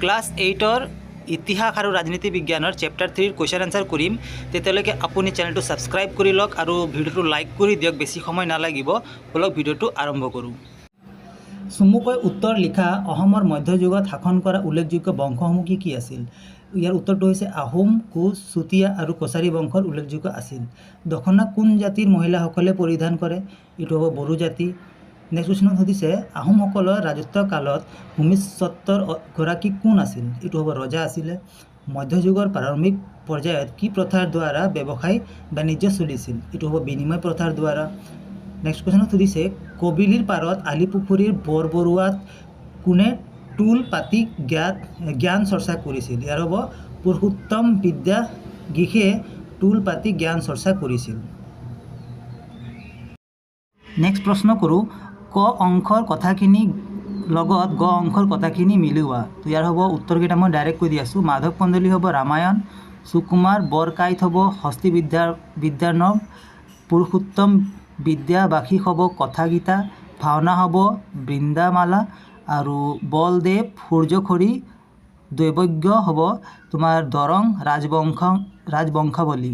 Class 8ৰ ইতিহাস আৰু ৰাজনীতি বিজ্ঞানৰ চেপ্টাৰ 3ৰ কুৱেশ্যন আনসাৰ কৰিম। তেতিয়ালৈকে আপুনি চেনেলটো ছাবস্ক্ৰাইব কৰি লওক আৰু ভিডিঅ'টো লাইক কৰি দিয়ক। বেছি সময় নালাগিব, বলক ভিডিঅ'টো আৰম্ভ কৰোঁ। চমুকৈ উত্তৰ লিখা অসমৰ মধ্যযুগত শাসন কৰা উল্লেখযোগ্য বংশসমূহ কি কি আছিল? ইয়াৰ উত্তৰটো হৈছে আহোম, কোচ, চুতীয়া আৰু কছাৰী বংশৰ উল্লেখযোগ্য আছিল। দখনা কোন জাতিৰ মহিলাসকলে পৰিধান কৰে? এইটো হ'ব বড়ো জাতি। নেক্সট কুৱেশ্যনত সুধিছে আহোমসকলৰ ৰাজত্ব কালত ভূমিস্বত্বৰ গৰাকী কোন আছিল? এইটো হ'ব ৰজা আছিলে। মধ্যযুগৰ প্ৰাৰম্ভিক পৰ্যায়ত কি প্ৰথাৰ দ্বাৰা ব্যৱসায় বাণিজ্য চলিছিল? এইটো হ'ব বিনিময় প্ৰথাৰ দ্বাৰা। নেক্সট কুৱেশ্যনত সুধিছে কবিলিৰ পাৰত আলি পুখুৰীৰ বৰবৰুৱাত কোনে টোল পাতি জ্ঞান চৰ্চা কৰিছিল? ইয়াৰ হ'ব পুৰুষোত্তম বিদ্যাগীষে টোল পাতি জ্ঞান চৰ্চা কৰিছিল। নেক্সট প্ৰশ্ন কৰোঁ ক অংশৰ কথাখিনি লগত গ অংশৰ কথাখিনি মিলোৱা। তো ইয়াৰ হ'ব উত্তৰকেইটা মই ডাইৰেক্ট কৈ দি আছোঁ। মাধৱ কন্দলী হ'ব ৰামায়ণ, সুকুমাৰ বৰকাইত হ'ব হস্তি বিদ্যাৰ নৱ, পুৰুষোত্তম বিদ্যাবাসী হ'ব কথাগীতা, ভাওনা হ'ব বৃন্দামালা আৰু বলদেৱ সূৰ্যখৰী দৈবজ্ঞ হ'ব তোমাৰ দৰং ৰাজবংশাৱলী।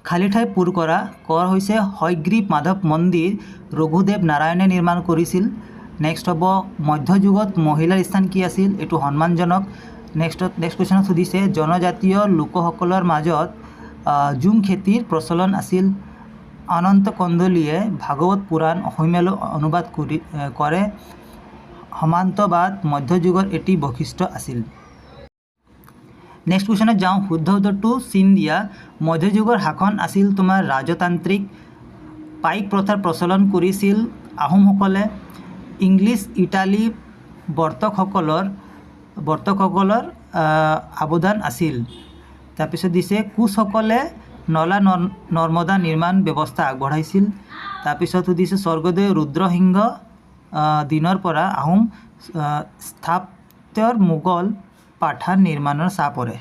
খালী ঠাই পূৰ কৰা কৰ হৈছে হয়গ্ৰীৱ মাধৱ মন্দিৰ ৰঘুদেৱ নাৰায়ণে নিৰ্মাণ কৰিছিল। নেক্সট হ'ব মধ্যযুগত মহিলাৰ স্থান কি আছিল? এইটো সন্মানজনক। নেক্সট কুৱেশ্যনত সুধিছে জনজাতীয় লোকসকলৰ মাজত জুম খেতিৰ প্ৰচলন আছিল। অনন্ত কন্দলীয়ে ভাগৱত পুৰাণ অসমীয়ালৈ অনুবাদ কৰে। সমান্তবাদ মধ্যযুগৰ এটি বৈশিষ্ট্য আছিল। নেক্সট কুৱেশ্যনত যাওঁ। শুদ্ধ উত্তৰটো চিন দিয়া। মধ্যযুগৰ শাসন আছিল তোমাৰ ৰাজতান্ত্ৰিক। পাইক প্ৰথাৰ প্ৰচলন কৰিছিল আহোমসকলে। ইংলিছ ইটালী বৰ্তকসকলৰ অৱদান আছিল। তাৰপিছত দিছে কোচসকলে নলা নৰ্মদা নিৰ্মাণ ব্যৱস্থা আগবঢ়াইছিল। তাৰপিছত সুধিছে স্বৰ্গদেউ ৰুদ্ৰসিংহ দিনৰ পৰা আহোম স্থাপত্যৰ মোগল পাঠান নিৰ্মাণৰ চাপ পৰে।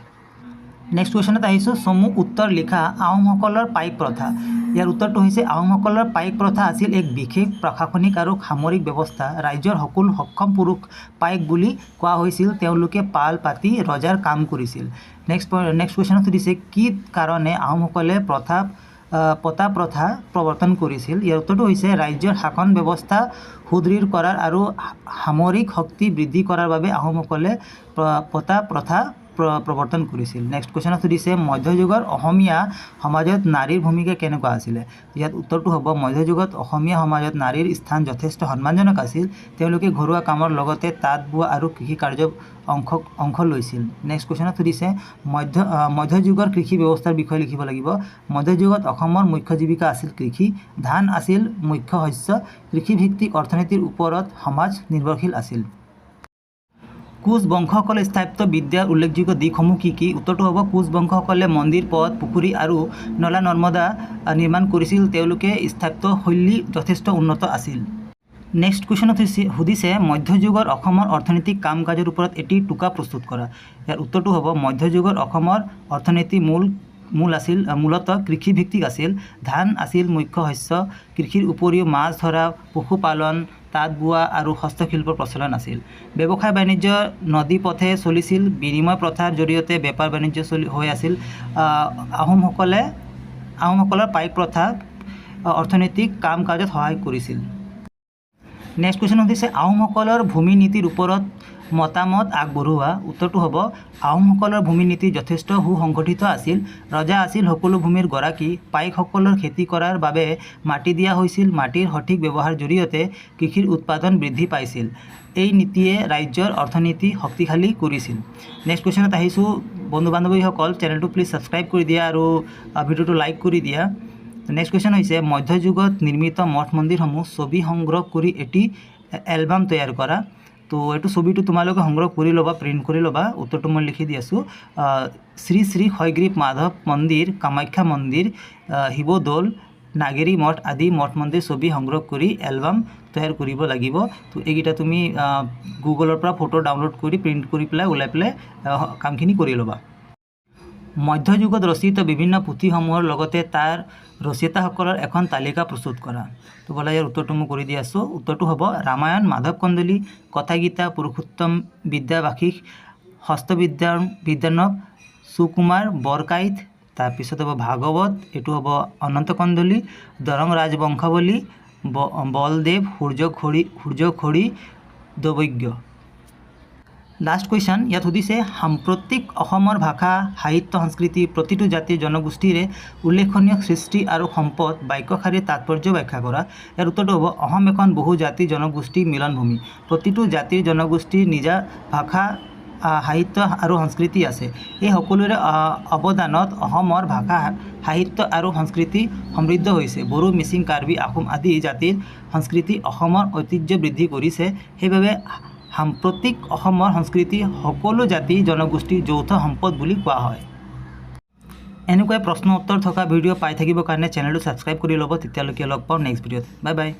নেক্সট কুৱেশ্যনত আহিছোঁ চমু উত্তৰ লিখা আহোমসকলৰ পাইক প্ৰথা। ইয়াৰ উত্তৰটো হৈছে আহোমসকলৰ পাইক প্ৰথা আছিল এক বিশেষ প্ৰশাসনিক আৰু সামৰিক ব্যৱস্থা। ৰাজ্যৰ সকলো সক্ষম পুৰুষ পাইক বুলি কোৱা হৈছিল। তেওঁলোকে পাল পাতি ৰজাৰ কাম কৰিছিল। নেক্সট কুৱেশ্যনত সুধিছে কি কাৰণে আহোমসকলে পতা প্ৰথা প্ৰৱৰ্তন কৰিছিল? ইয়াৰ উত্তৰটো হৈছে ৰাজ্যৰ শাসন ব্যৱস্থা সুদৃঢ় কৰাৰ আৰু সামৰিক শক্তি বৃদ্ধি কৰাৰ বাবে আহোমসকলে পতা প্ৰথা প্ৰৱৰ্তন কৰিছিল। নেক্সট কুৱেশ্যনত সুধিছে মধ্যযুগৰ অসমীয়া সমাজত নাৰীৰ ভূমিকা কেনেকুৱা আছিলে? ইয়াত উত্তৰটো হ'ব মধ্যযুগত অসমীয়া সমাজত নাৰীৰ স্থান যথেষ্ট সন্মানজনক আছিল। তেওঁলোকে ঘৰুৱা কামৰ লগতে তাঁত বোৱা আৰু কৃষি কাৰ্যত অংশ লৈছিল। নেক্সট কুৱেশ্যনত সুধিছে মধ্যযুগৰ কৃষি ব্যৱস্থাৰ বিষয়ে লিখিব লাগিব। মধ্যযুগত অসমৰ মুখ্য জীৱিকা আছিল কৃষি। ধান আছিল মুখ্য শস্য। কৃষিভিত্তিক অৰ্থনীতিৰ ওপৰত সমাজ নিৰ্ভৰশীল আছিল। কোচ বংশসকলে স্থাপত্য বিদ্যাৰ উল্লেখযোগ্য দিশসমূহ কি কি? উত্তৰটো হ'ব কোচ বংশসকলে মন্দিৰ, পথ, পুখুৰী আৰু নলা নৰ্মদা নিৰ্মাণ কৰিছিল। তেওঁলোকে স্থাপত্য শৈলী যথেষ্ট উন্নত আছিল। নেক্সট কুৱেশ্যনত সুধিছে মধ্যযুগৰ অসমৰ অৰ্থনৈতিক কাম কাজৰ ওপৰত এটি টোকা প্ৰস্তুত কৰা। ইয়াৰ উত্তৰটো হ'ব মধ্যযুগৰ অসমৰ অৰ্থনীতি মূলতঃ কৃষিভিত্তিক আছিল। ধান আছিল মুখ্য শস্য। কৃষিৰ উপৰিও মাছ ধৰা, পশুপালন, তাঁত বোৱা আৰু হস্তশিল্পৰ প্ৰচলন আছিল। ব্যৱসায় বাণিজ্য নদী পথে চলিছিল। বিনিময় প্ৰথাৰ জৰিয়তে বেপাৰ বাণিজ্য হৈ আছিল। আহোমসকলৰ পাইক প্ৰথা অৰ্থনৈতিক কাম কাজত সহায় কৰিছিল। নেক্সট কুৱেশ্যন সুধিছে আহোমসকলৰ ভূমি নীতিৰ ওপৰত মতামত আগবঢ়োৱা। উত্তৰটো হ'ব আহোমসকলৰ ভূমি নীতি যথেষ্ট সুসংগঠিত আছিল। ৰজা আছিল সকলো ভূমিৰ গৰাকী। পাইকসকলৰ খেতি কৰাৰ বাবে মাটি দিয়া হৈছিল। মাটিৰ সঠিক ব্যৱহাৰৰ জৰিয়তে কৃষিৰ উৎপাদন বৃদ্ধি পাইছিল। এই নীতিয়ে ৰাজ্যৰ অৰ্থনীতি শক্তিশালী কৰিছিল। নেক্সট কুৱেশ্যনত আহিছোঁ। বন্ধু বান্ধৱীসকল চেনেলটো প্লিজ ছাবস্ক্ৰাইব কৰি দিয়া আৰু ভিডিঅ'টো লাইক কৰি দিয়া। নেক্সট কুৱেশ্যন হৈছে মধ্যযুগত নিৰ্মিত মঠ মন্দিৰসমূহ ছবি সংগ্ৰহ কৰি এটি এলবাম তৈয়াৰ কৰা। তো এইটো ছবিটো তোমালোকে সংগ্ৰহ কৰি ল'বা, প্ৰিণ্ট কৰি ল'বা। উত্তৰটো মই লিখি দি আছোঁ। শ্ৰী শ্ৰী হয়গ্ৰীৱ মাধৱ মন্দিৰ, কামাখ্যা মন্দিৰ, শিৱদৌল, নাগেৰী মঠ আদি মঠ মন্দিৰ ছবি সংগ্ৰহ কৰি এলবাম তৈয়াৰ কৰিব লাগিব। তো এইকেইটা তুমি গুগলৰ পৰা ফটো ডাউনলোড কৰি প্ৰিণ্ট কৰি পেলাই ওলাই পেলাই কামখিনি কৰি ল'বা। মধ্যযুগত ৰচিত বিভিন্ন পুথিসমূহৰ লগতে তাৰ ৰচয়িতাসকলৰ এখন তালিকা প্ৰস্তুত কৰা। তো বলা ইয়াৰ উত্তৰটো মই কৰি দি আছোঁ। উত্তৰটো হ'ব ৰামায়ণ, মাধৱ কন্দলী, কথাগীতা, পুৰুষোত্তম বিদ্যাবাসিক, হস্তবিদ্যানৱ, সুকুমাৰ বৰকাইত, তাৰপিছত হ'ব ভাগৱত, এইটো হ'ব অনন্ত কন্দলী, দৰং ৰাজবংশাৱলী, বলদেৱ, সূৰ্যখড়ী, দৈবজ্ঞ। লাষ্ট কুৱেশ্যন ইয়াত সুধিছে সাম্প্ৰতিক অসমৰ ভাষা সাহিত্য সংস্কৃতি প্ৰতিটো জাতিৰ জনগোষ্ঠীৰে উল্লেখনীয় সৃষ্টি আৰু সম্পদ বাক্যশাৰীৰ তাৎপৰ্য ব্যাখ্যা কৰা। ইয়াৰ উত্তৰটো হ'ব অসম এখন বহু জাতি জনগোষ্ঠীৰ মিলনভূমি। প্ৰতিটো জাতিৰ জনগোষ্ঠীৰ নিজা ভাষা সাহিত্য আৰু সংস্কৃতি আছে। এই সকলোৰে অৱদানত অসমৰ ভাষা সাহিত্য আৰু সংস্কৃতি সমৃদ্ধ হৈছে। বড়ো, মিচিং, কাৰ্বি, আহোম আদি জাতিৰ সংস্কৃতি অসমৰ ঐতিহ্য বৃদ্ধি কৰিছে। সেইবাবে সাম্প্ৰতিক অসমৰ সংস্কৃতি সকলো জাতি জনগোষ্ঠীৰ যৌথ সম্পদ বুলি কোৱা হয়। এনেকুৱাই প্ৰশ্ন উত্তৰ থকা ভিডিঅ' পাই থাকিবৰ কাৰণে চেনেলটো ছাবস্ক্ৰাইব কৰি ল'ব। তেতিয়ালৈকে লগ পাওঁ নেক্সট ভিডিঅ'ত। Bye bye.